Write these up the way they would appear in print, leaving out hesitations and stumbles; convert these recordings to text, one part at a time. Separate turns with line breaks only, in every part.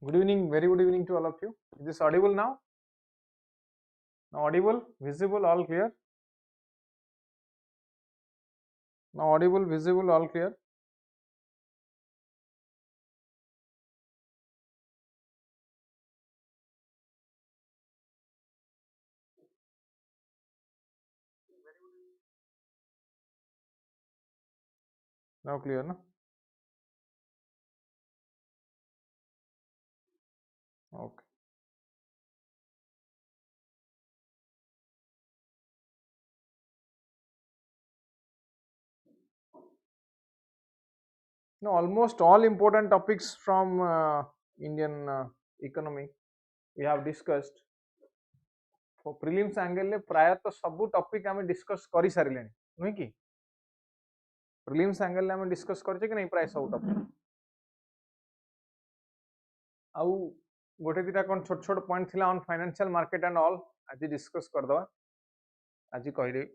Good evening, very good evening to all of you. Is this audible now? Now audible, visible, all clear? Now audible, visible, all clear? Now clear, no? Okay. Now almost all important topics from Indian economy we have discussed. For prelims angle ले प्रायतः सब topic आम discuss कर सारे नुहे कि prelims angle आम discuss करछे कि नहीं प्राय सब टॉपिक आउ गोटे दिटा कौन छोट छोट पॉइंट थिला on financial market and all आज डिस्कस कर दवा आज कहि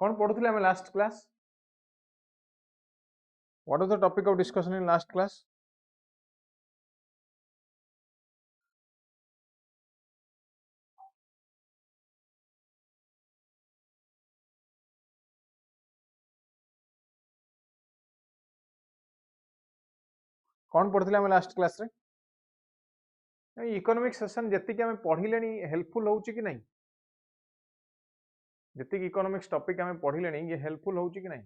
कौन पढ़ुले आम last class what was the topic of discussion in last class कौन पढ़ुले आम लास्ट क्लास रे इकोनॉमिक सेशन जति आम पढ़िले हेल्पफुल होउची कि नहीं जति इकोनॉमिक्स टॉपिक आम पढ़िले ये हेल्पफुल होउची कि नहीं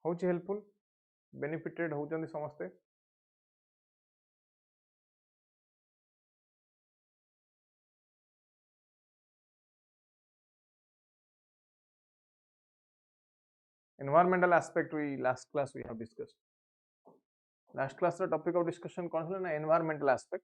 होउची हेल्पफुल बेनिफिटेड होउचंदी समस्ते environmental aspect we last class we have discussed last class the topic of discussion कौन था ना environmental aspect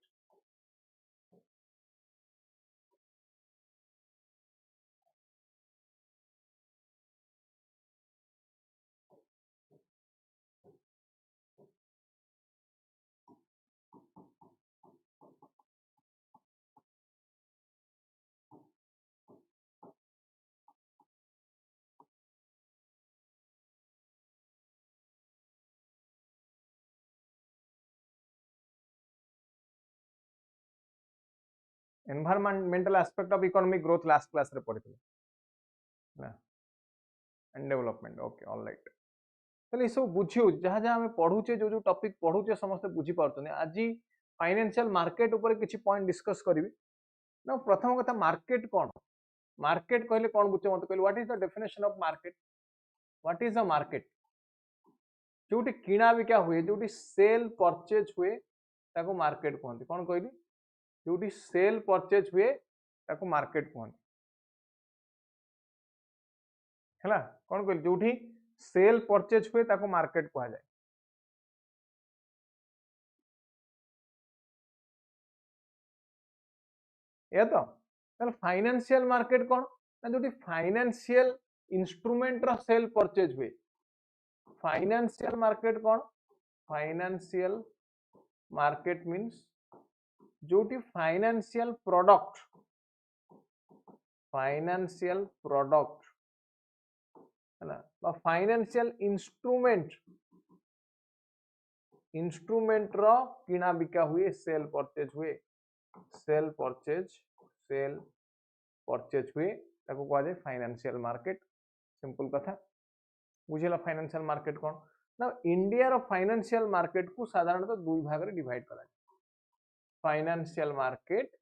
environmental aspect of economic growth last class रे पढ़ी ना and development okay all right ताले ये सब बुझियो जहाँ जहाँ हमें पढ़ुचे जो जो टॉपिक पढ़ुचे समस्त बुझी पारतने आज फाइनेंशियल मार्केट ऊपर किछि पॉइंट डिस्कस करिवि ना प्रथम कथा मार्केट कौन मार्केट कहले कौन बुझे मत कहले what is the definition of market what is a market जोटी किणा बिका हुए जोटी सेल परचेज हुए ताको मार्केट कहते कौन कहली जोटी सेल परचेज हुए ताको मार्केट कहते हैला कौन कहली जोटी सेल परचेज हुए ताको मार्केट कहा जाए या तो फाइनेंशियल मार्केट कौन ना जोटी फाइनेंशियल इंस्ट्रूमेंट रो सेल परचेज हुए फाइनेंशियल मार्केट कौन फाइनेंशियल मार्केट मीन्स जोटी फाइनेंशियल प्रोडक्ट है फाइनेंशियल इंस्ट्रूमेंट रो किना बिका हुए सेल परचेज हुए सेल परचेज हुए ताको कहा जाए फाइनेंशियल मार्केट सिंपल कथा बुझेला फाइनेंशियल मार्केट कौन ना इंडिया रो फाइनेंशियल मार्केट को साधारणतः दुई भाग रे डिवाइड करा financial market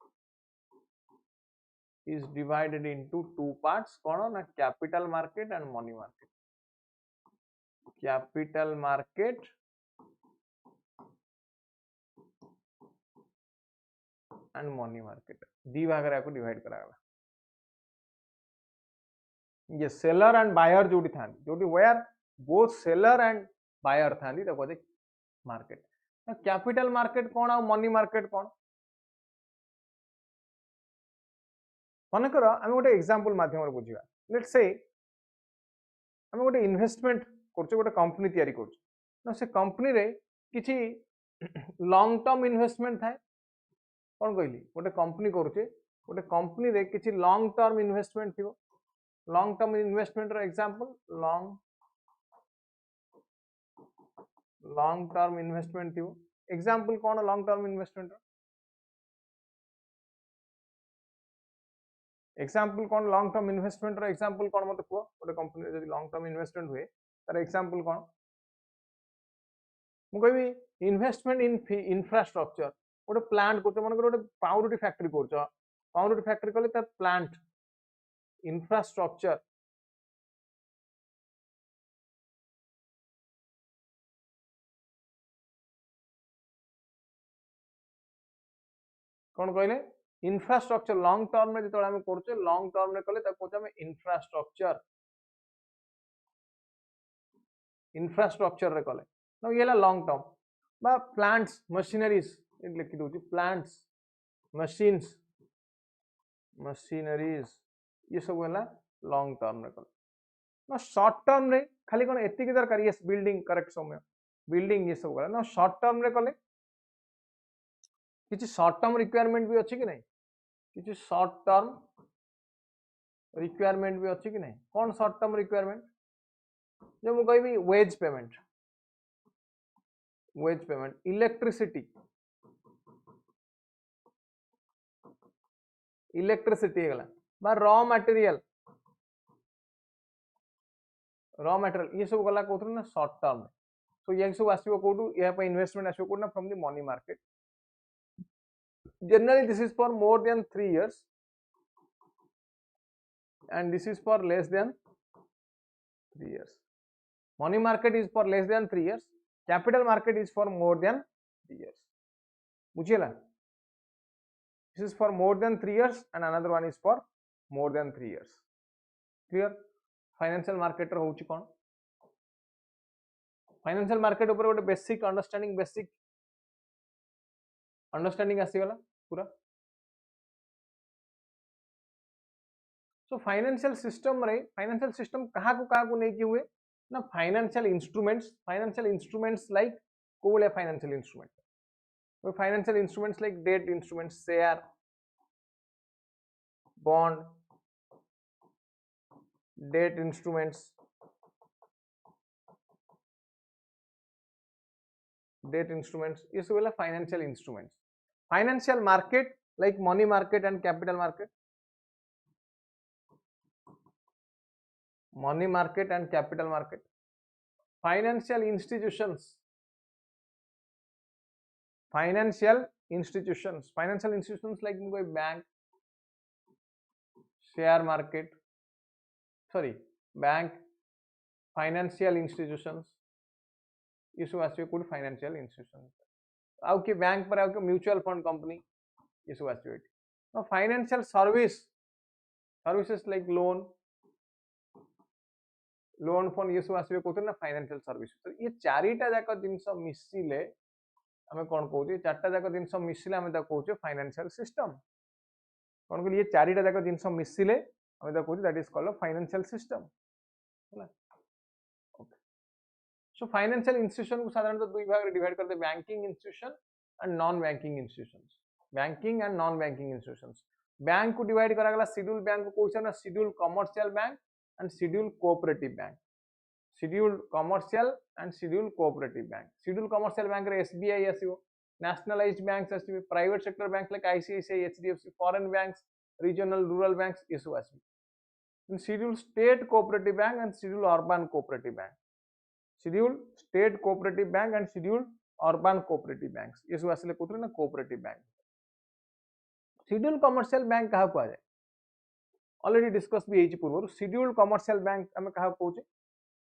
is divided into two parts कौन ना capital market and money market capital market and money market दी भाग रे को डिवाइड करा गला ये सेलर एंड बायर जोटी था जोटी where both seller and buyer था देखो दे मार्केट कैपिटल मार्केट कौन आ मनी मार्केट कौन मन कर आम गोटे एग्जांपल माध्यम बुझा लेट्स से आम गोटे इन्वेस्टमेंट करछे गोटे कंपनी तैयारी करछे ना से कंपनी रे किछि लॉन्ग टर्म इन्वेस्टमेंट थाए कौन कहली गोटे कंपनी करुचे गोटे कंपनी रे किछि लॉन्ग टर्म इन्वेस्टमेंट थिबो लॉन्ग टर्म इन्वेस्टमेंट रो एग्जांपल लॉन्ग टर्म इन्वेस्टमेंट थिबो एग्जांपल कौन लॉन्ग टर्म इन्वेस्टमेंट रो एग्जांपल कौन लॉन्ग टर्म इन्वेस्टमेंट रो एग्जांपल कौन मते को गोटे कंपनी रे जदि लॉन्ग टर्म इन्वेस्टमेंट हुए तार एग्जांपल कौन मु कहबी इन्वेस्टमेंट इन इंफ्रास्ट्रक्चर गोटे प्लांट करछ मन गोटे पाउरुटी फैक्ट्री करछ पाउरुटी फैक्ट्री कले तार प्लांट इंफ्रास्ट्रक्चर कौन कहले इंफ्रास्ट्रक्चर लॉन्ग टर्म में जो आम कर लॉन्ग टर्म में कले इंफ्रास्ट्रक्चर इंफ्रास्ट्रक्चर रे कले ना ये लॉन्ग टर्म बा प्लांट्स मशीनरीज लिखि दउची प्लांट्स मशीन्स मशीनरीज ये सब है लॉन्ग टर्म रे कले ना शॉर्ट टर्म रे खाली कौन एतिक दरकार यस बिल्डिंग करेक्ट समय बिल्डिंग ये सब ना शॉर्ट टर्म रे कले किसी शॉर्ट टर्म रिक्वायरमेंट भी अच्छी कि नहीं किसी शॉर्ट टर्म रिक्वायरमेंट भी अच्छी कि नहीं कौन शॉर्ट टर्म रिक्वायरमेंट जो मु कहबी वेज पेमेंट इलेक्ट्रिसिटी इलेक्ट्रिसिटी गला बा रॉ मटेरियल ये सब गला कोथु ना शॉर्ट टर्म सो ये सब आसीबो कोठु या पे इन्वेस्टमेंट आसीबो कोठु ना from the money market generally this is for more than 3 years and this is for less than 3 years money market is for less than 3 years capital market is for more than 3 years बुझिला this is for more than 3 years and another one is for more than 3 years clear financial market रो होची कोन financial market ऊपर गोटे basic understanding आसीगला पूरा so financial system कहा को नहीं कि हुए ना फाइनेंशियल इंस्ट्रूमेंट्स लाइक कोले financial instruments like debt instruments share bond debt instruments ये सब है financial instruments financial market like money market and capital market money market and capital market financial institutions like bank share market bank financial institutions ये सब आसिबे code financial institution आउ कि bank पर आउ कि म्यूचुअल फंड कंपनी ये सब आसिबे नो financial services like loan fund ये सब आसिबे कोते ना फाइनेंशियल सर्विस ये चारिटा जाक जिंस मिसिले हमें कोन कहउचे चारटा जाक जिंस मिसिले हमें ता कहउचे फाइनेंशियल सिस्टम कोन कहली ये चारिटा जाक जिंस मिसिले हमें ता कहउचे that is called financial system होला ओके सो फाइनेंशियल इंस्टीट्यूशन को साधारणतः दुई भाग रे डिवाइड करते banking institution and non banking institutions bank को डिवाइड करा गला शेड्यूल बैंक को कहउचे ना schedule commercial bank and scheduled cooperative bank scheduled commercial and scheduled cooperative bank scheduled commercial bank रे SBI आसीबो nationalized banks आसीबो private sector banks like ICICI HDFC foreign banks regional rural banks ये सब आसीबो scheduled state cooperative bank and scheduled urban cooperative bank scheduled state cooperative bank and scheduled urban cooperative banks ये सब आसीले कोथरे ना cooperative bank scheduled commercial bank कहा को आ जाए already discuss भी होई पूर्व शेड्यूल्ड कमर्शियल बैंक हमें कहा कहूचे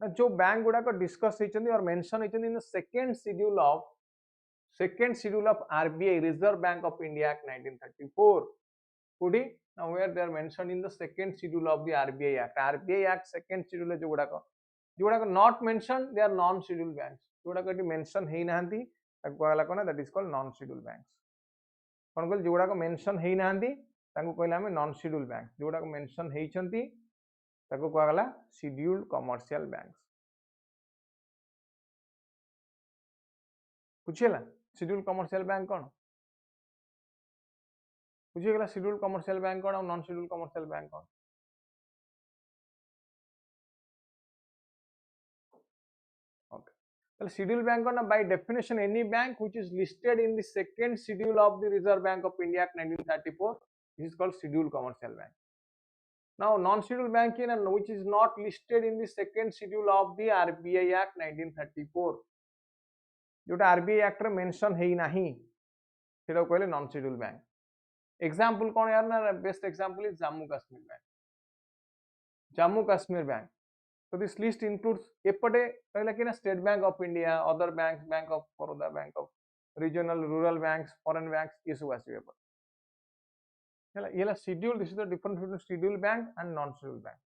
ना जो बैंक गुडा को डिस्कस होइचंदी और मेंशन होइचंदी in the second schedule of second schedule of RBI Reserve Bank of India Act 1934. Could he? Now where they are mentioned in the second schedule of the RBI Act. RBI Act second schedule जो गुड़ाक not mentioned, they are non-scheduled banks. जोड़ाक ये mention है नांती ताकू कहला कोना, that is called non-scheduled banks. कौन कहल जोड़ाक mention है नांती ताकू कहला हमें non-scheduled banks. जोड़ाक mention है चंती ताकू कहला scheduled commercial banks. पूछिएला scheduled commercial bank कौन? पूछिएगा scheduled commercial bank कौन और non-scheduled commercial bank कौन? Okay. Well, scheduled bank on by definition any bank which is listed in the second schedule of the Reserve Bank of India Act 1934, this is called scheduled commercial bank. Now non-scheduled bank which is not listed in the second schedule of the RBI Act 1934, जोटा RBI Act रे mention है नहीं, सेटा कहले non-scheduled bank. Example कौन यार ना, best example is Jammu Kashmir Bank. Jammu Kashmir Bank. So this list includes एपटे कहला कि ना State Bank of India, other banks, Bank of Baroda, Bank of regional, rural banks, foreign banks, ये सब आसी एपर. ये ला schedule. This is the difference between scheduled bank and non-scheduled bank.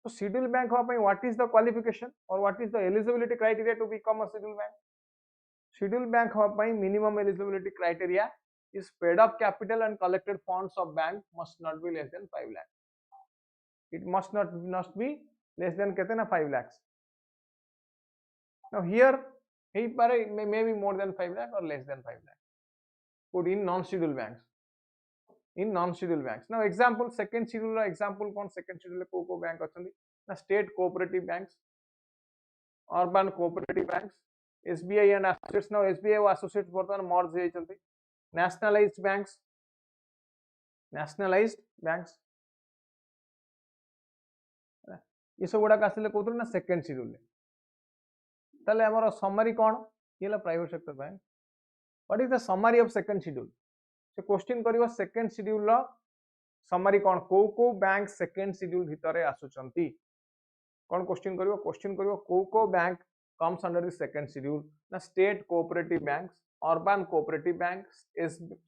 So scheduled bank हुआ पे what is the qualification or what is the eligibility criteria to become a scheduled bank? Scheduled bank हुआ पे minimum eligibility criteria is paid up capital and collected funds of bank must not be less than 5 lakh. It must be less than कहते ना 5 lakhs. Now here he may be more than 5 lakh or less than 5 lakh. Put in non-scheduled banks. In non-scheduled banks. Now example second schedule example कौन second schedule को bank अचंदी ना state cooperative banks, urban cooperative banks, SBI and associates. Now SBI और associates वर्तमान merge है चलती. Nationalized banks. ये सब गुड़ा आसिले कोथुर ना सेकंड शेड्यूल ले. ताले हमर समरी कोन ये ला private sector bank. What is the summary of second schedule? से क्वेश्चन करिवो सेकंड शेड्यूल ला समरी कोन को बैंक सेकंड शेड्यूल भितरे आसुचंती. कोन क्वेश्चन करिवो को bank comes under the second schedule ना state cooperative banks, urban cooperative banks,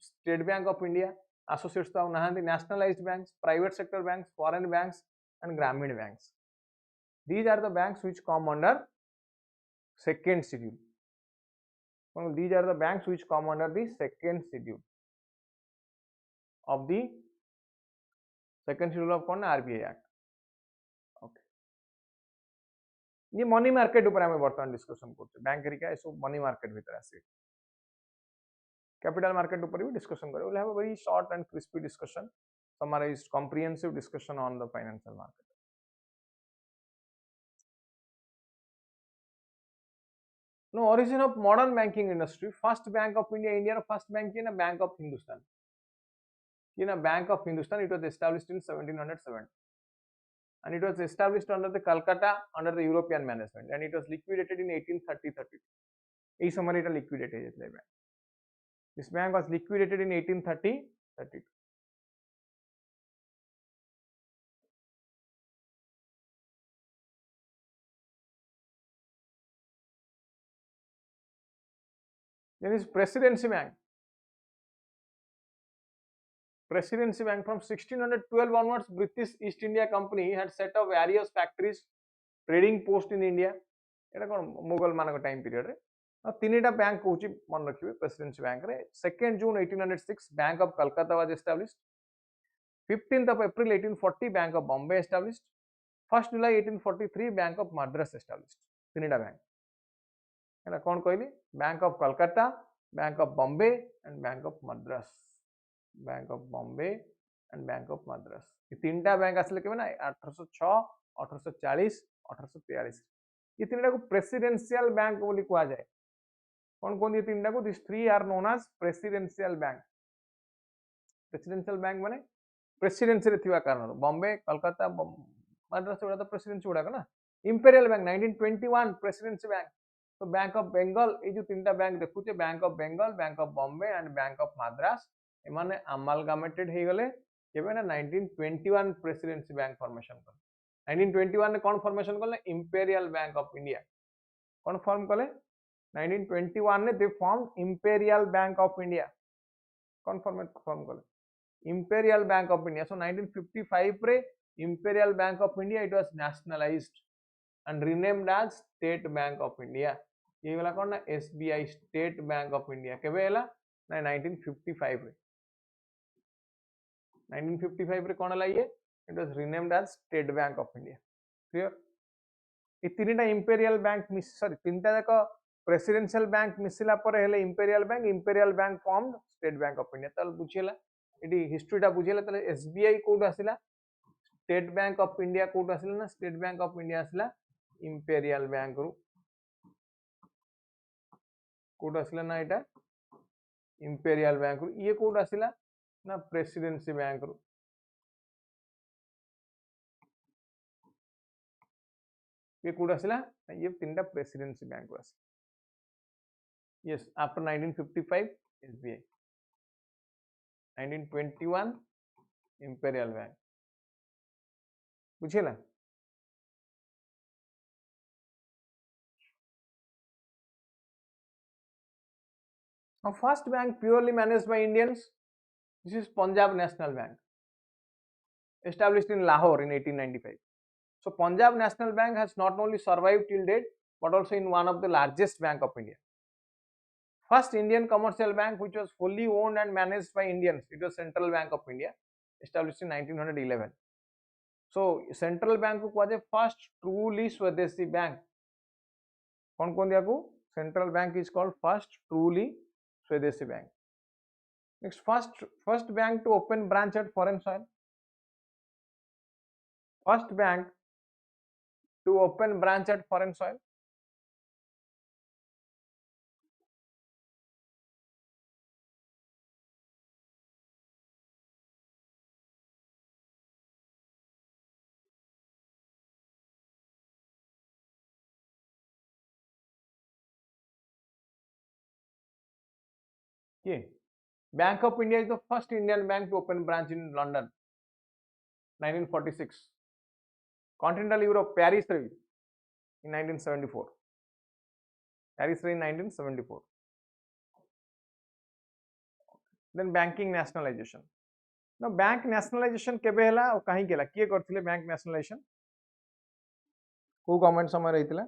state bank of India, associates तो नहांदी, nationalized banks, private sector banks, foreign banks and Grameen banks. These are the banks which come under second schedule. These are the banks which come under the second schedule of the second schedule of RBI Act. Okay. ये money market ऊपर हमें वर्तमान discussion करते. Bank करिका ऐसो money market भीतर आसे. Capital market ऊपर भी डिस्कशन करें. We'll have a very short and crispy discussion, summarized, comprehensive discussion on the financial market. No origin of modern banking industry. First Bank of India first bank is Bank of Hindustan. Bank of Hindustan. It was established in 1707, and it was established under the Calcutta under the European management, and it was liquidated in 1830-32. This summary it liquidated bank. This bank was liquidated in 1830-32. Then is Presidency Bank. Presidency Bank from 1612 onwards, British East India Company had set up various factories, trading post in India. এটা কোন মুঘল মানক time period রে তিনটা bank Kochi মন রাখিবে Presidency bank রে. 2nd June 1806 Bank of Calcutta was established. 15th of April 1840 Bank of Bombay established. 1st July 1843 Bank of Madras established. তিনটা bank এটা কোন কইলি? Bank of Calcutta, Bank of Bombay and Bank of Madras. Bank of Bombay and Bank of Madras. ये तीनटा bank आसले केबे ना 1806, 1840, 1843. ये तीनटा को प्रेसिडेंशियल बैंक बोली कहा जाए. कौन ये तीनटा को? This three are known as presidential bank. Presidential bank माने प्रेसिडेंसी रे थिवा कारण. बॉम्बे, कलकत्ता, मद्रास उडा तो प्रेसिडेंसी उडा ना. Imperial bank 1921 presidency bank. तो बैंक ऑफ बेंगल ये जो तीनटा बैंक देखुचे, bank of Bengal, bank of Bombay and bank of Madras, एमाने अमालगामेटेड हे गले केबे ना 1921 प्रेसिडेंसी बैंक फॉर्मेशन कर. 1921 ने कौन फॉर्मेशन करले? Imperial Bank of India. कौन फॉर्म कले? 1921 ने दे form Imperial Bank of India कौन फॉर्म कले Imperial Bank of India so 1955 रे Imperial Bank of India it was nationalized and renamed as State bank of India ये वाला कौन ना SBI State bank of India केबे हला ना 1955 रे 1955 रे कौन हला ये it was renamed as State bank of India clear ये तीनटा इंपेरियल बैंक मिस सॉरी तीनटा जाक प्रेसिडेंशियल बैंक मिसिला पर हेले imperial bank formed state bank of India तल बुझिला एटी हिस्ट्रीटा बुझिला तले एसबीआई कोड आसिला स्टेट बैंक ऑफ इंडिया कोड आसिला ना स्टेट बैंक ऑफ इंडिया आसिला इंपेरियल बैंक रु कोड आसिला ना एटा इंपेरियल बैंक रु ये कोड आसिला ना प्रेसिडेंसी बैंक रु ये कोड आसिला ये तीनटा प्रेसिडेंसी बैंक रु आसिला yes after 1955 SBI 1921 imperial bank बुझिला now first bank purely managed by Indians this is Punjab National Bank established in Lahore in 1895 so Punjab National Bank has not only survived till date but also in one of the largest bank of India. First Indian commercial bank which was fully owned and managed by Indians, it was Central Bank of India, established in 1911. So Central Bank को कहते first truly Swadeshi bank. कौन कौन दिया को? Central Bank is called first truly Swadeshi bank. Next, first bank to open branch at foreign soil. First bank to open branch at foreign soil. Okay. Bank of India is the first Indian bank to open branch in London, 1946. Continental Europe, Paris in 1974. Paris in 1974. Then banking nationalization. Now bank nationalization केबे हला और कहीं केला किए करथिले bank nationalization को government समय रहितला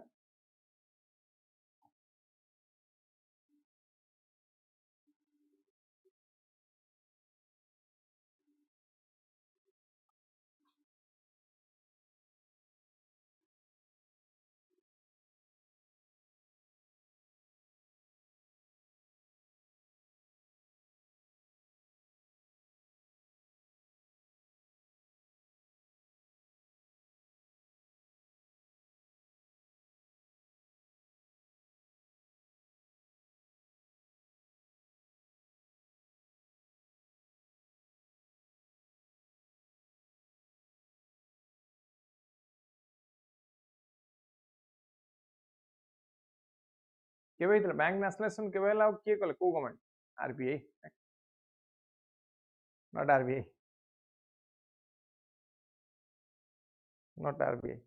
केबे हितला बैंक nationalization केबे हला किए कले को government RBI not RBI not RBI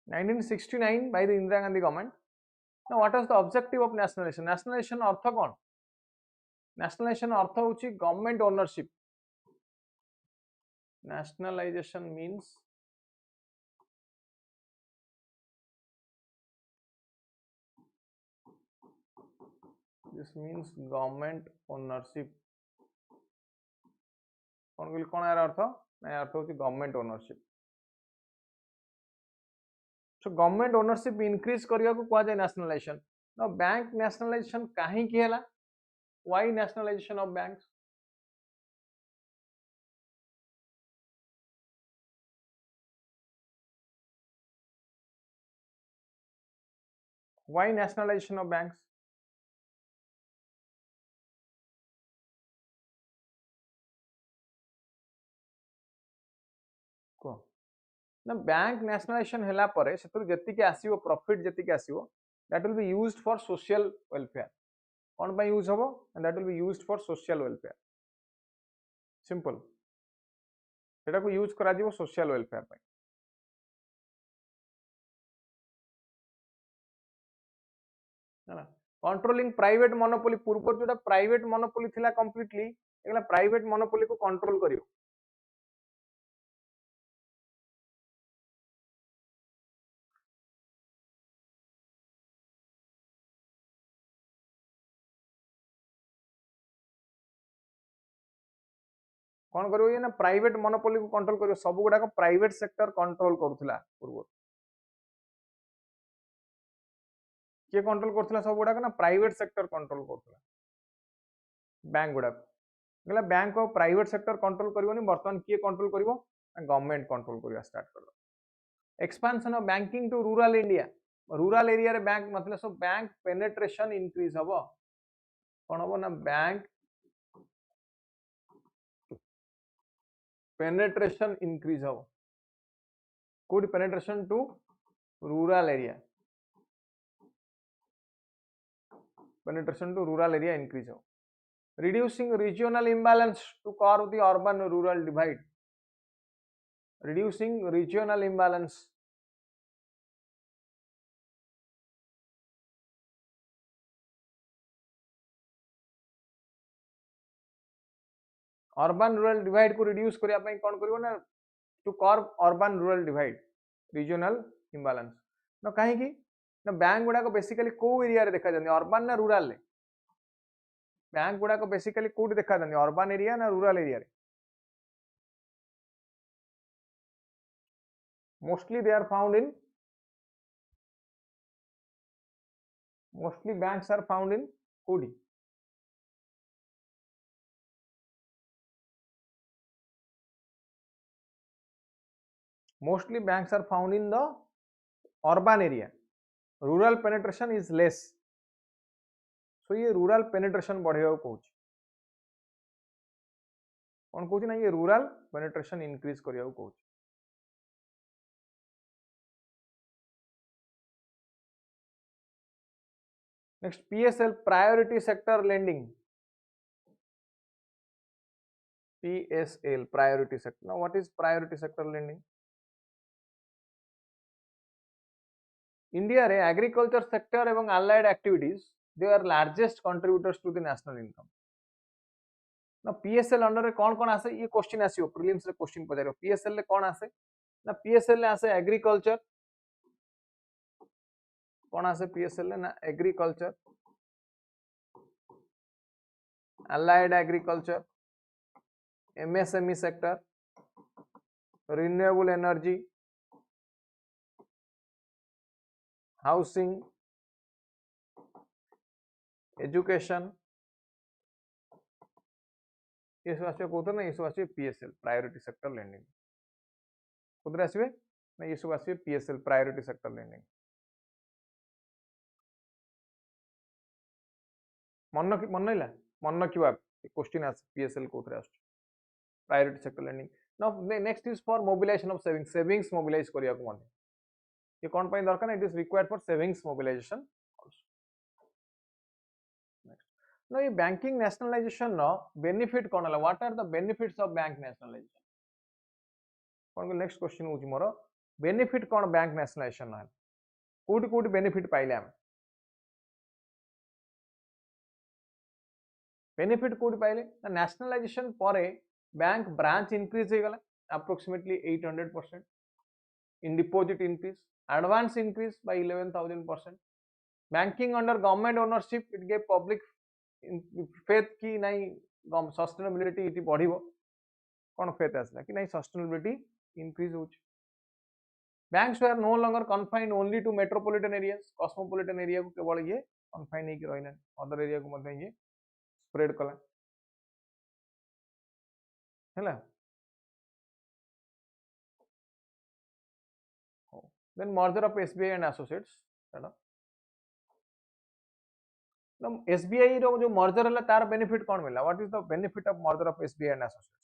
1969 by the Indira Gandhi government. Now what was the objective of nationalization? Nationalization अर्थ कौन? Nationalization अर्थ होची government ownership. Nationalization means this means government ownership. कौन यार अर्थ? ना अर्थ होची government ownership. So government ownership increase करिया को कहा जाए nationalization. Now bank nationalization काहे की हला? Why nationalization of banks? Why nationalization of banks? ना बैंक नेशनलाइजेशन हैला परे सेतु जतिके आसीबो प्रॉफिट जतिके आसीबो that will be used for social welfare कोन बाय यूज होबो and that will be used for social welfare simple सेटा को यूज करा दिबो सोशल वेलफेयर पे है कंट्रोलिंग प्राइवेट मोनोपोली पूर्व जोटा प्राइवेट मोनोपोली थिला कंप्लीटली एगला प्राइवेट मोनोपोली को कंट्रोल करियो कौन करियो ये ना प्राइवेट मोनोपोली को कंट्रोल करियो सब गुडा को प्राइवेट सेक्टर कंट्रोल करूथला पूर्व के कंट्रोल करथला सब गुडा को ना प्राइवेट सेक्टर कंट्रोल करथला बैंक गुडा गला बैंक को प्राइवेट सेक्टर कंट्रोल करिवनी वर्तमान के कंट्रोल करिवो गवर्नमेंट कंट्रोल करिया स्टार्ट करलो expansion of banking to rural India rural area रे बैंक मतलब सब बैंक पेनिट्रेशन इंक्रीज हबो कोन हबो ना बैंक पेनिट्रेशन इंक्रीज हबो कोड penetration to rural area penetration to rural area increase हो reducing regional imbalance to curb the urban rural divide reducing regional imbalance urban rural divide को reduce करिया पई कोन करिवो ना to curb urban rural divide regional imbalance ना काहे की ना bank गुडा को बेसिकली को एरिया रे देखा जानी अर्बन ना रूरल ले बैंक गुडा को बेसिकली कोड देखा जानी अर्बन एरिया ना रूरल एरिया रे mostly they are found in mostly banks are found in कोडी mostly banks are found in the urban area rural penetration is less so ये rural penetration बढ़ेगा कहूँ कौन कहूँ ना ये rural penetration increase करिया कहूँ next PSL priority sector lending PSL priority sector now what is priority sector lending India रे agriculture sector एवं allied activities they are largest contributors to the national income ना PSL अंडर रे कौन कौन आसे ये क्वेश्चन आसीओ प्रीलिम्स रे question पजारियो PSL ले कौन आसे ना PSL ले आसे एग्रीकल्चर कौन आसे PSL ले ना agriculture allied agriculture MSME sector renewable energy housing education ये सब आसे कोथर ना ये सब आसे PSL प्रायोरिटी सेक्टर लेंडिंग कोथर आसीबे ना ये सब आसीबे PSL प्रायोरिटी सेक्टर लेंडिंग मन नइला मन रखिबा क्वेश्चन आसे PSL कोथर आछ priority sector lending now next is for mobilization of savings mobilize करिया को मन ये कौन पाई दरकार ना it is required for savings mobilization now ये banking nationalization no benefit कौन हला what are the benefits of bank nationalization कौन को next question होची मोर benefit कौन bank nationalization न कोड कोड benefit पाइले हम benefit कोड पाइले nationalization परे bank branch increase हे गला approximately 800% in deposit increase advance increase by 11,000% banking under government ownership it gave public faith की नहीं सस्टेनेबिलिटी इति बढ़िबो कोन फेथ आसला कि नहीं सस्टेनेबिलिटी इंक्रीज होछ banks are no longer confined only to metropolitan areas cosmopolitan area को केवल ये कन्फाइन हे कि रहना अदर एरिया को मध्ये ये स्प्रेड कला हैला then merger of SBI and associates हैला एसबीआई रो जो मर्जर हला तार बेनिफिट कोन मिला what is the benefit of merger of SBI and associates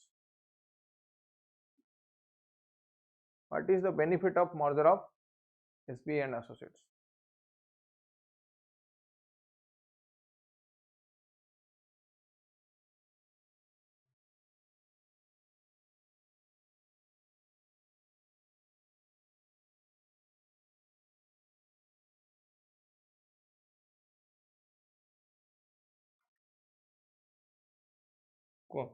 What is the benefit of merger of SBI and associates? Cool.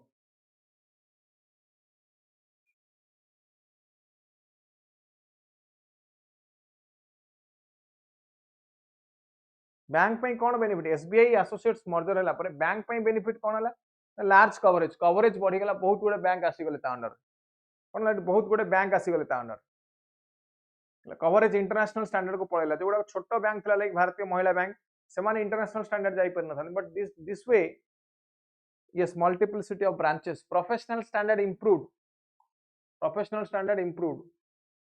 Bank पे कौन benefit SBI associates merger है बैंक पे बेनिफिट कौन है लार्ज कवरेज कवरेज बढ़ीगला बहुत गुड़े bank आसीगले ता under कौन बहुत गुड़े बैंक आसीगले ता अंडर कवरेज इंटरनेशनल स्टैंडर्ड को पळेला जो छोट बैंक थला लाइक भारतीय महिला बैंक से माने इंटरनेशनल स्टैंडर्ड जाई पर न but this way yes multiplicity of branches professional standard improved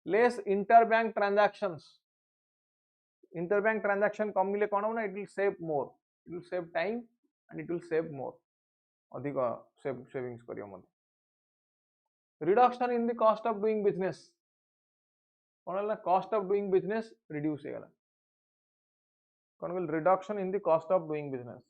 less interbank transactions interbank transaction कमिले कौन होना it will save more it will save time and it will save more अधिक savings करियो मते reduction in the cost of doing business कौन होला cost of doing business reduce हेगला कौन will reduction in the cost of doing business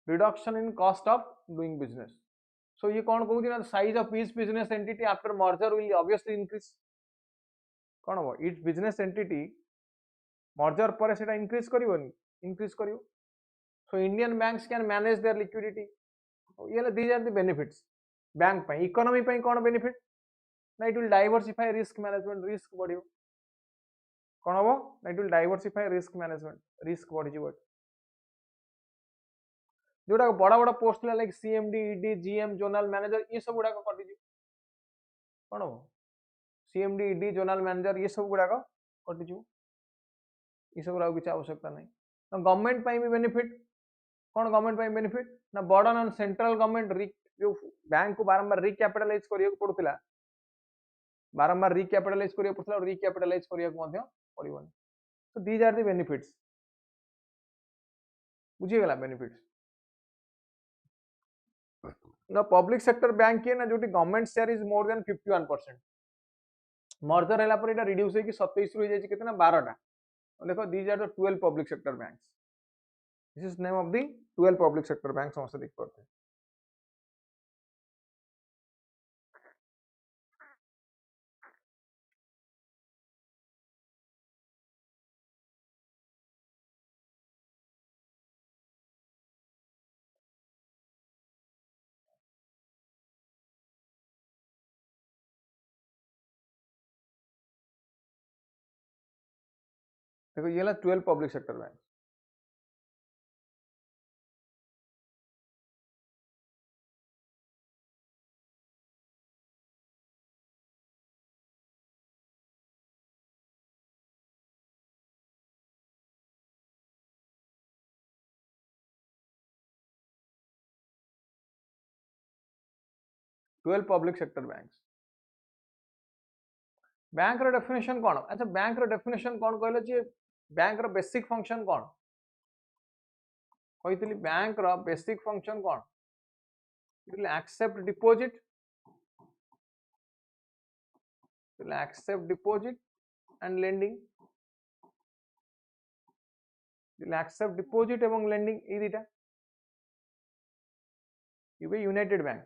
reduction in cost of doing business so ये कौन कहूँ ना size of each business entity after merger will obviously increase कौन हो each business entity merger पर सेटा increase करिवनी increase करियो so Indian banks can manage their liquidity ये these are the benefits bank पे economy पे कौन benefit ना it will diversify risk management risk बढ़ियो कौन हो ना it will diversify risk management risk बढ़ियो जोटा बड़ा बड़ा post like CMD ED GM zonal manager ये सब गुड़ाक कटि कौन हम सीएमडी ईडी जोनल मैनेजर ये सब गुड़ाक कटि ये सब किसी आवश्यकता नहीं ना गवर्नमेंट भी बेनिफिट कौन गवर्नमेंट बेनिफिट ना बर्डन ऑन सेंट्रल गवर्नमेंट जो बैंक को बारंबार रिकैपिटलाइज करिया पड़ुला बारंबार रिकैपिटलाइज करिया पड़ुला रिकैपिटलाइज करिया पड़िबनी so these are the benefits बुझी गला बेनिफिट्स ना पब्लिक सेक्टर बैंक किए ना जो government share is more than 51% merger हैला पर एटा रिड्यूस है कि 27 रु जाय कितना 12 टा देखो these are the 12 public sector banks this is name of the 12 public sector bank समस्त देख पाते हैं देखो ये 12 public sector bank 12 public sector banks bank रो डेफिनेशन कौन अच्छा बैंक रो डेफिनेशन कौन कहले जे बैंक रो बेसिक फंक्शन कौन कहितली बैंक रो बेसिक फंक्शन कौन it will accept deposit and lending will accept deposit एवं lending ये दीटा ये यूनाइटेड बैंक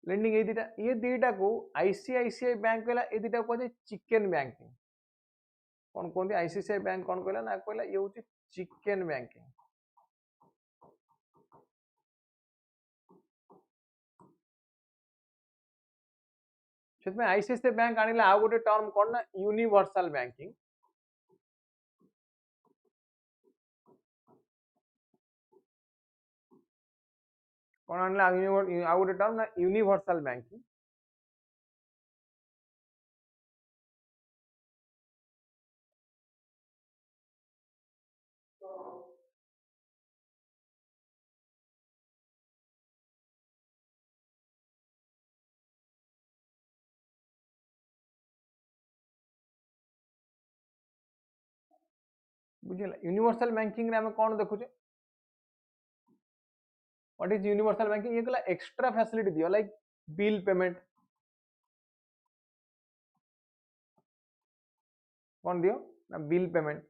लेंडिंग ये दीटा को आईसीआईसीआई बैंक कहला ये दीटा को चिकेन बैंकिंग कौन कहते आईसीआईसीआई बैंक कौन कहला ना कहला ये होची चिकेन बैंकिंग सेतमे आईसीआईसीआई बैंक आनिला आ गोटे टर्म कौन ना यूनिवर्सल बैंकिंग कौन आनिला आ गोटे टर्म ना यूनिवर्सल बैंकिंग बुझिला यूनिवर्सल बैंकिंग रे हम कोन देखुचे व्हाट इज यूनिवर्सल बैंकिंग ये कहला एक्स्ट्रा फैसिलिटी दियो लाइक बिल पेमेंट कौन दियो ना बिल पेमेंट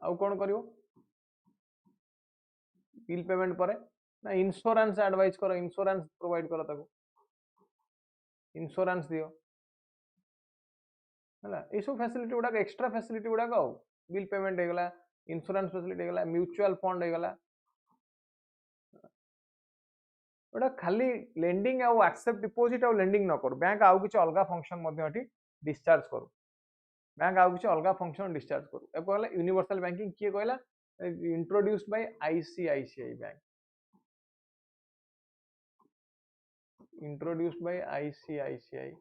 आउ कौन करियो बिल पेमेंट पर ना इंश्योरेंस एडवाइस करो इंश्योरेंस प्रोवाइड करो ताको इंश्योरेंस दियो है ये सब फैसिलिटी गुड़ा एक्स्ट्रा फैसिलिटी गुड़ा बिल पेमेंट हो गला इंश्योरेंस फैसिलिटी हो गला म्यूचुअल फंड हो गला गोटा खाली लेंडिंग आउ एक्सेप्ट डिपोजिट आउ लेंडिंग न करू बैंक आउ किछि अलगा फंक्शन मध्ये अठी डिस्चार्ज करू बैंक आउ किछि अलगा फंक्शन डिस्चार्ज करू ए कहला यूनिवर्सल बैंकिंग किए कहला introduced by ICICI bank introduced by ICICI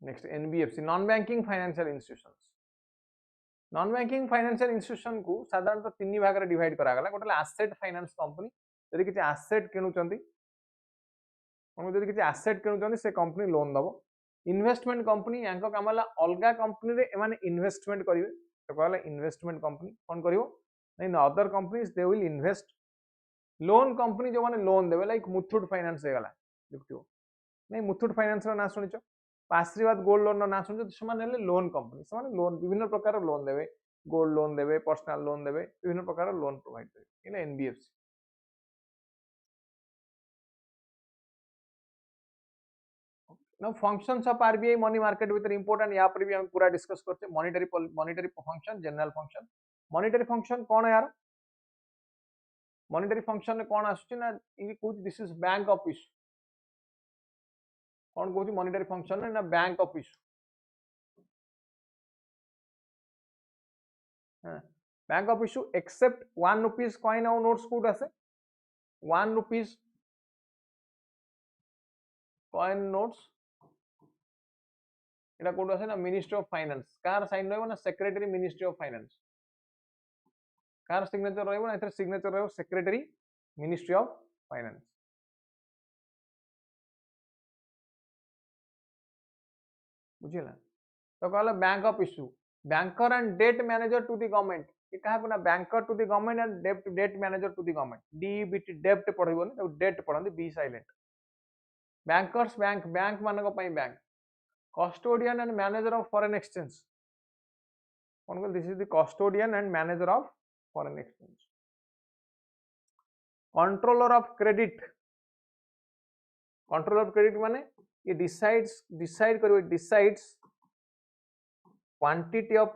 next NBFC non banking financial institutions non banking financial institution को साधारणतः तीन भाग में डिवाइड करा गला गोटे एसेट फाइनेंस कंपनी यदि किसी एसेट किणुचंती यदि किसी एसेट किणुचंती से कंपनी लोन दबो इन्वेस्टमेंट कंपनी यांको कामला अलगा कंपनी रे एमाने इन्वेस्टमेंट करिवे तो कहला इन्वेस्टमेंट कंपनी कोन करिवो in other companies they will invest loan company जो माने लोन देबे लाइक मुथूट फाइनेंस हे गला देखियो नहीं मुथूट फाइनेंस रो ना सुनिचो आशीर्वाद गोल्ड लोन ना सुनिचो समान हेले लोन कंपनी समान लोन विभिन्न प्रकार लोन देबे गोल्ड लोन देबे पर्सनल लोन देबे विभिन्न प्रकार लोन प्रोवाइड देबे इने NBFC now functions of RBI money market with important या पर भी हम पूरा डिस्कस करते monetary function general function monetary function कौन है यार मॉनेटरी फंक्शन में कौन आसुची ना ये कुछ this is bank of issue कौन कहूँ मॉनेटरी फंक्शन ना bank of issue bank of issue except 1 rupees coin और नोट्स कोड आसे 1 रुपीस कॉइन नोट्स एटा कोड आसे ना मिनिस्ट्री ऑफ फाइनेंस कार साइन रहबो ना सेक्रेटरी मिनिस्ट्री ऑफ फाइनेंस कार सिग्नेचर रहबो ना एथर सिग्नेचर रहबो सेक्रेटरी मिनिस्ट्री ऑफ फाइनेंस बुझिला तो कहला bank of issue banker and debt manager to the government ये कहा ना banker to the government and debt manager to the government डी बीटी डेप्ट पढिबो ना डेट पढंदी be silent bankers bank bank मानको पई bank custodian and manager of foreign exchange this is the custodian and manager of foreign exchange controller of credit माने ये decide करियो decides quantity of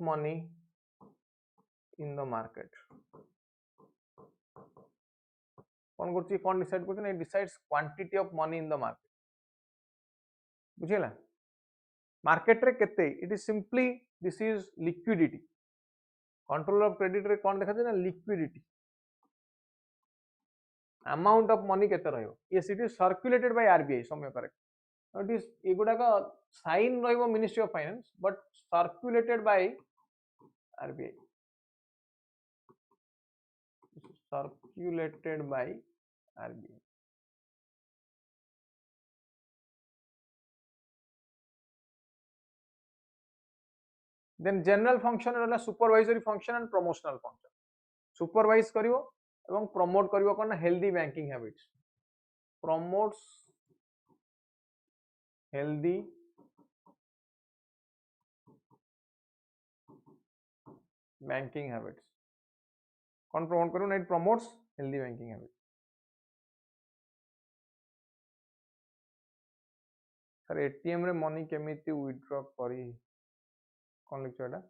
money in the market कौन करछि कौन decide करछि it decides quantity of money in the market बुझिला market रे केते it is simply this is liquidity control of credit रे कौन देखा ना लिक्विडिटी अमाउंट ऑफ मनी केते रहयो yes it is circulated by RBI समय करेक्ट इट इज एगुडा का साइन रहयो ministry of finance but circulated by RBI circulated by RBI. Then general function रहला supervisory function and promotional function. Supervise करिवो एवं promote करिवो कोन healthy banking habits. Promotes healthy banking habits. कौन promote करू ना it promotes healthy banking habit sir ATM रे money केमिति withdraw करी कौन लिखछ एटा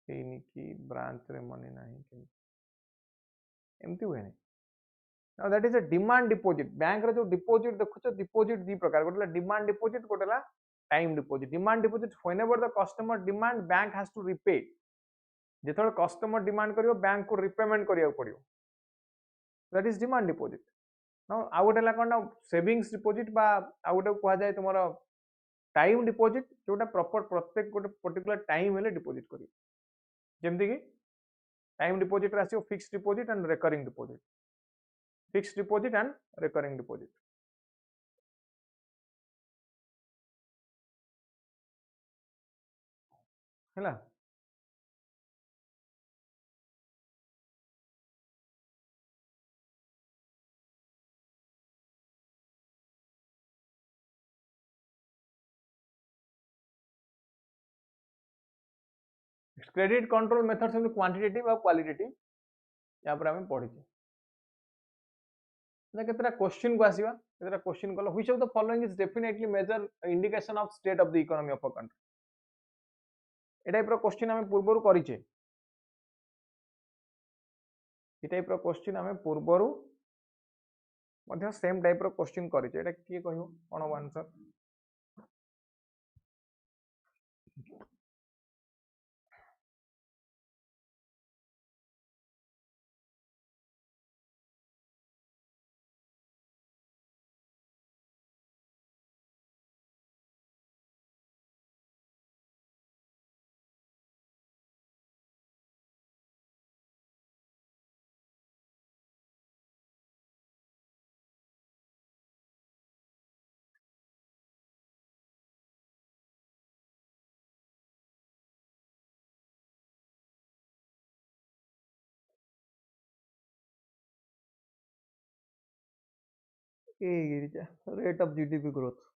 any की ब्रांच रे मनी नाही के एमती होय नै now that is a demand deposit bank रे जो डिपॉजिट देखुछ डिपॉजिट दी प्रकार गोटला डिमांड डिपॉजिट गोटला time deposit demand deposit whenever the customer demand bank has to repay जेतोले कस्टमर डिमांड करियो बैंक को रिपेमेंट करिया पड़ियो दैट इज डिमांड डिपॉजिट आउ गोटे कौन ना सेविंग्स डिपोजिट बा आउ गोटे कह जाए तुम टाइम डिपोजिट जोटा प्रॉपर प्रत्येक गोटे पर्टिकुलर टाइम हेले डिपोजिट करी जेमती कि टाइम डिपोजिट आसियो fixed deposit and recurring deposit fixed deposit and recurring deposit हैला क्रेडिट कंट्रोल मेथड से क्वांटिटेटिव और क्वालिटेटिव या पर हमें पढ़ी केतरा क्वेश्चन को आसीबा केतरा क्वेश्चन कलो which of the following is definitely major indication of state of the economy of a country ए टाइप रो क्वेश्चन हमें पूर्वरु करिचे ए टाइप रो क्वेश्चन हमें पूर्वरु मध्य सेम टाइप रो क्वेश्चन करिचे एटा किए कहयो कोन answer rate of GDP growth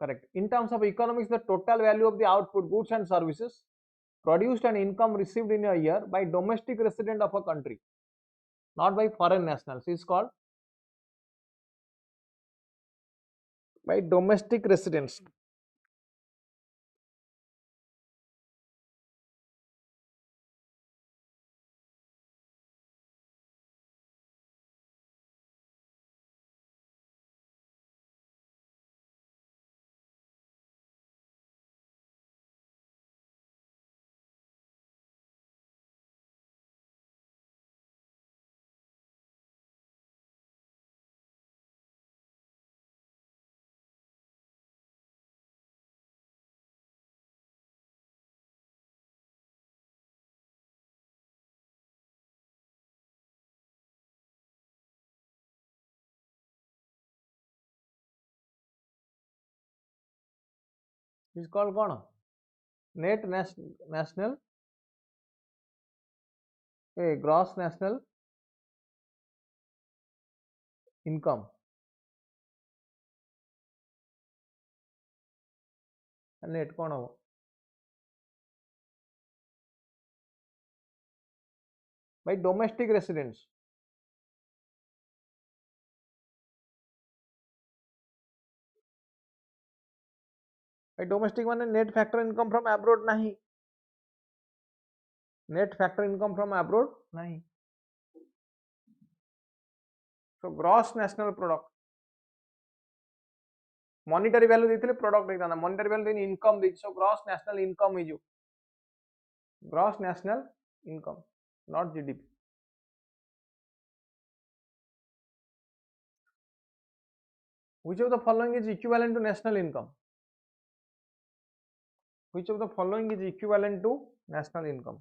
correct in terms of economics the total value of the output goods and services produced and income received in a year by domestic resident of a country not by foreign nationals is called by domestic residents is called कौन net national gross national income net कौन हो by domestic residents by domestic माने net factor income from abroad नहीं net factor income from abroad नहीं so gross national product monetary value देते product देता monetary value देनी income देती so gross national income is gross national income not GDP which of the following is equivalent to national income which of the following is equivalent to national income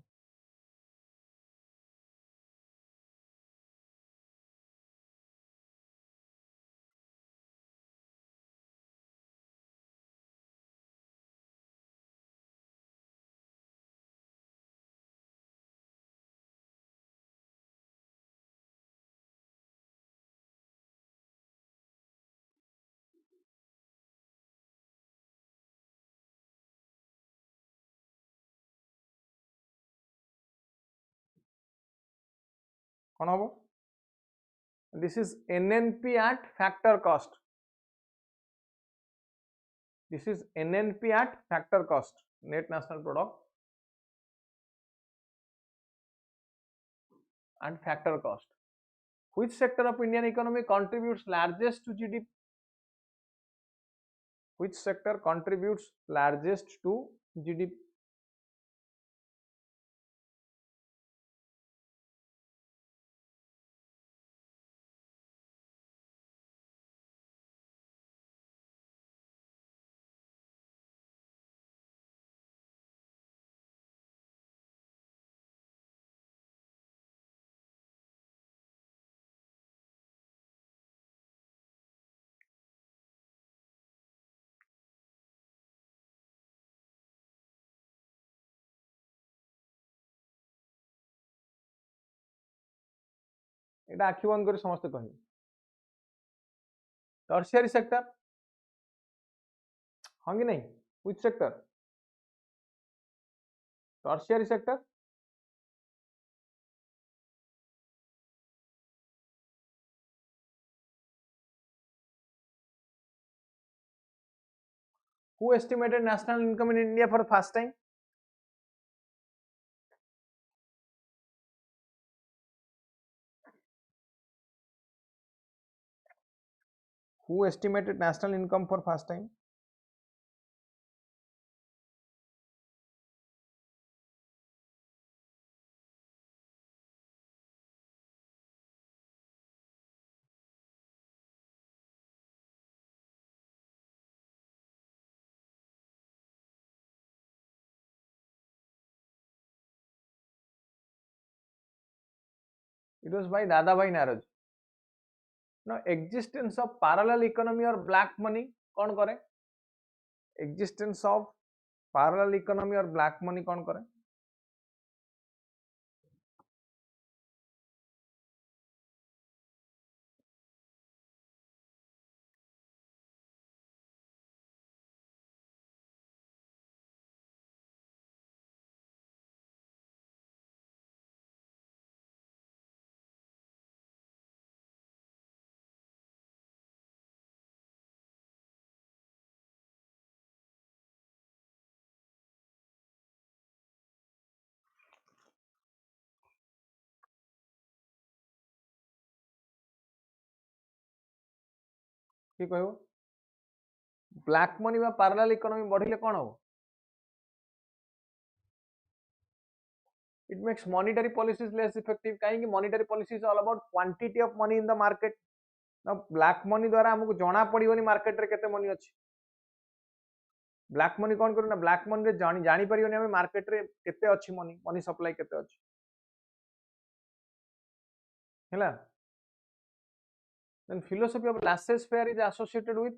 कौन हम? This is NNP at factor cost. This is NNP at factor cost, net national product and factor cost. Which sector of Indian economy contributes largest to GDP? Which sector contributes largest to GDP? এটা আখি বন্ধ করে সমস্ত কহিবে। Tertiary sector हाँ कि नहीं? which sector? Tertiary sector who estimated national income in India for the first time? Who estimated national income for first time? It was by Dadabhai Naroji. Now existence of parallel economy or black money कौन करे? Existence of parallel economy or black money कौन करे? कि कहबो? Black money बा parallel economy बढ़िले कौन हो? It makes monetary policies less effective. कहीं monetary policy is all about quantity of money in the market. Now black money द्वारा हमको जाना पड़िबनी मार्केट रे केते मनी अछि. ब्लैक मनी कौन करू ना ब्लैक मनी रे जानी परिबनी हमें मार्केट रे केते अछि मनी सप्लाई केते अछि. हैला. Then philosophy of laissez-faire is associated with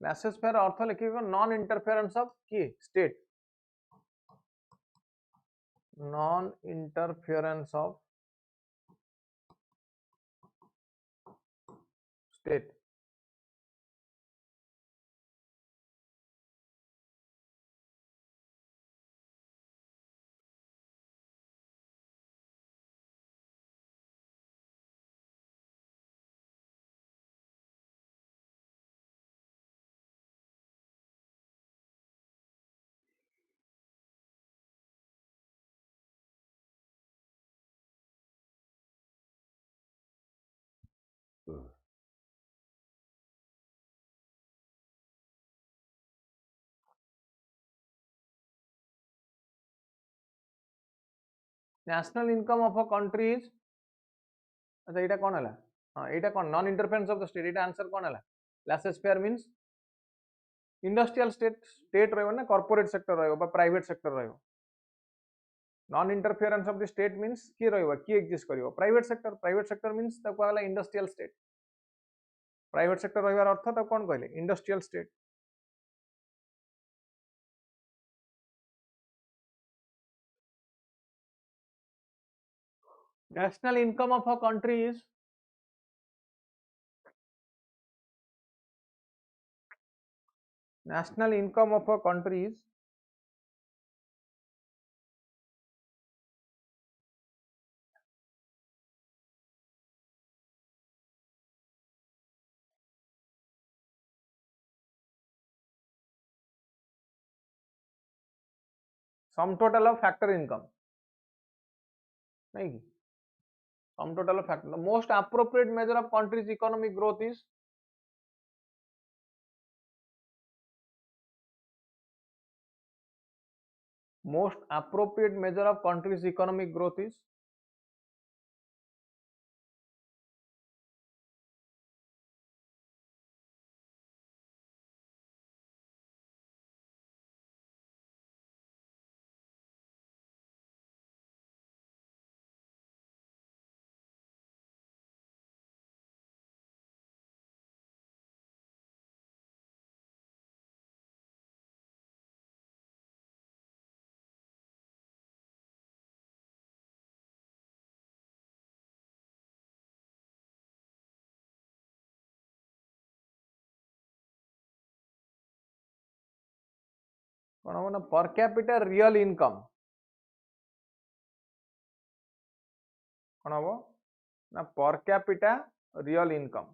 laissez-faire अर्थ लिखिबो नॉन इंटरफेरेंस ऑफ की state. Non interference of state. National income of a country is अच्छा एटा कौन हला? हाँ एटा कौन non interference of the state Etah answer कौन हला? laissez-faire means इंडस्ट्रियल स्टेट रहइबो ना कॉर्पोरेट सेक्टर रहइबो बा प्राइवेट सेक्टर रहइबो. Non interference of the state means किए रहिबो किए एग्जिस्ट करिवो प्राइवेट सेक्टर मीन्स ताको कहला इंडस्ट्रियल स्टेट प्राइवेट सेक्टर रहिबार अर्थ ताको कोन कहले industrial state national income of a country is national income of a country is sum total of factor income nahi sum total of factor the most appropriate measure of country's economic growth is most appropriate measure of country's economic growth is कौन हम ना per capita real income कौन हम ना per capita real income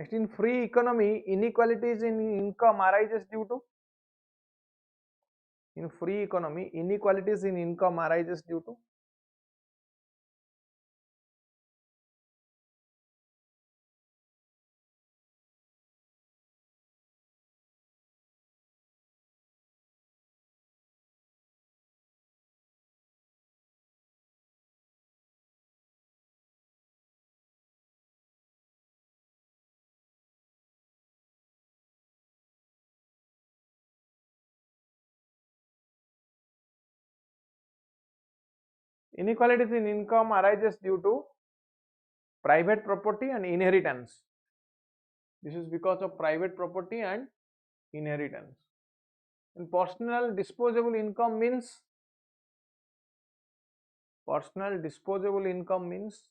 next in free economy inequalities in income arises due to in free economy inequalities in income arises due to inequalities in income arises due to private property and inheritance this is because of private property and inheritance and personal disposable income means personal disposable income means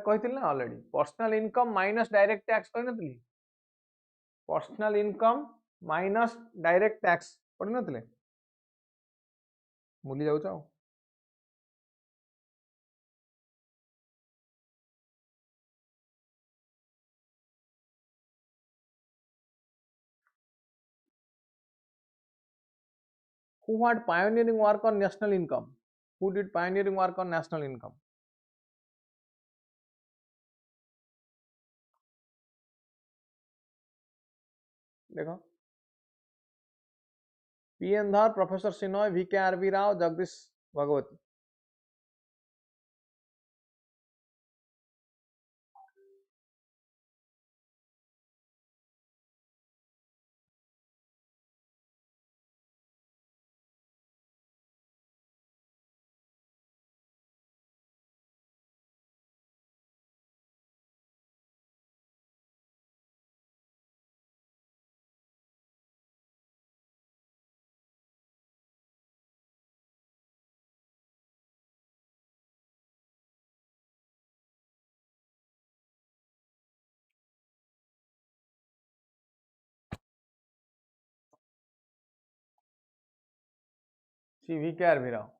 କହିଥିଲି ନା already personal income minus direct tax କହିନଥିଲି personal income minus direct tax ପଢିନଥିଲେ ଭୁଲି ଯାଉଛ ଆଉ who had pioneering work on national income who did pioneering work on national income देखो P N Dhar professor सिनॉय V K R V Rao Jagdish Bhagwati C V K R V Rao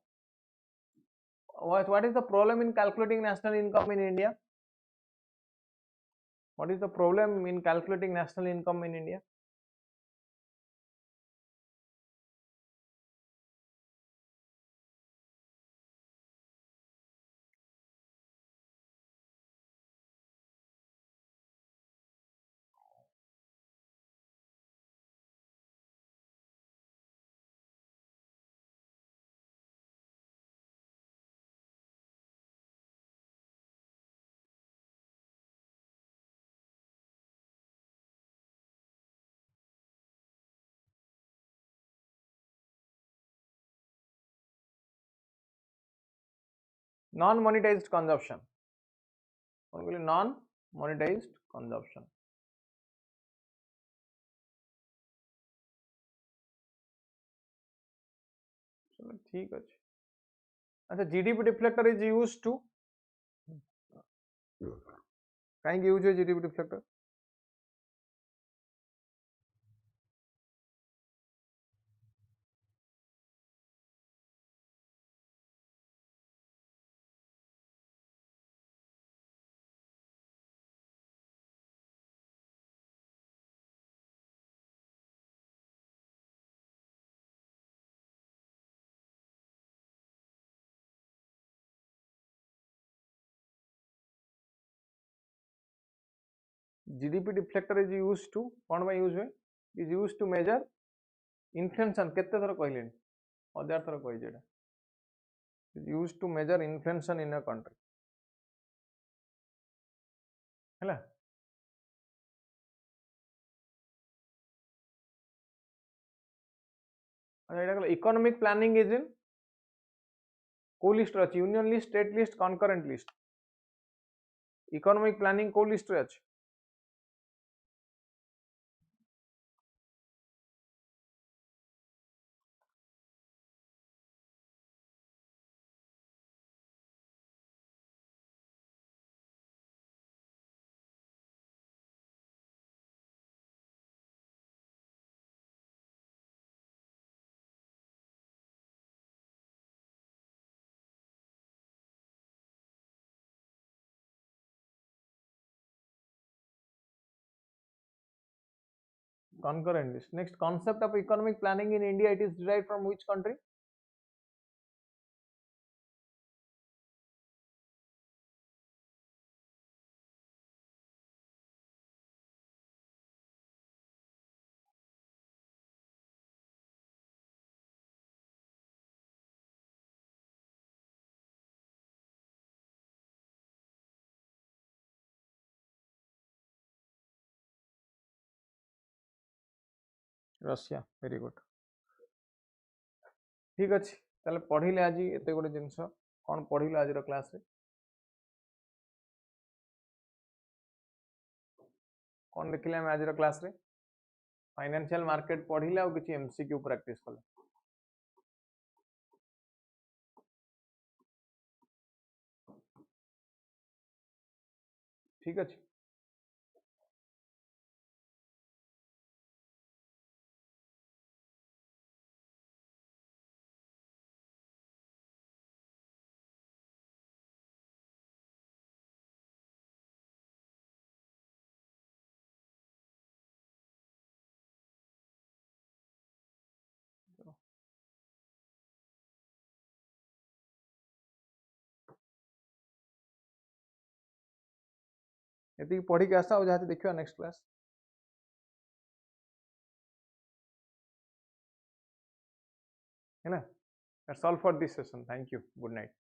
what is the problem in calculating national income in India what is the problem in calculating national income in India non monetised consumption कौन कहली non monetised consumption चलो ठीक अच्छे अच्छा GDP deflator is used to कहीं use है GDP deflator GDP deflator is used to कौन by use हुए is used to measure inflation केते थर कहले 1000 थर कहि जेटा is used to measure inflation in a country हैला अच्छा एटा कहला इकोनॉमिक प्लानिंग इज इन को लिस्ट रे union list state list concurrent list economic planning को लिस्ट रे अछि concurrent list next concept of economic planning in India it is derived from which country Russia very good ठीक अच्छे ताले पढ़िले आज एते गोटे जिनस कौन पढ़िले आज क्लास रे कौन देखिले हम आज क्लास रे फाइनेंशियल मार्केट पढ़िले आ किछि एमसीक्यू प्रैक्टिस कले ठीक अच्छे ये पढ़ी के आसा जहाँ देखिए नेक्स्ट क्लास है ना that's all for this session thank you good night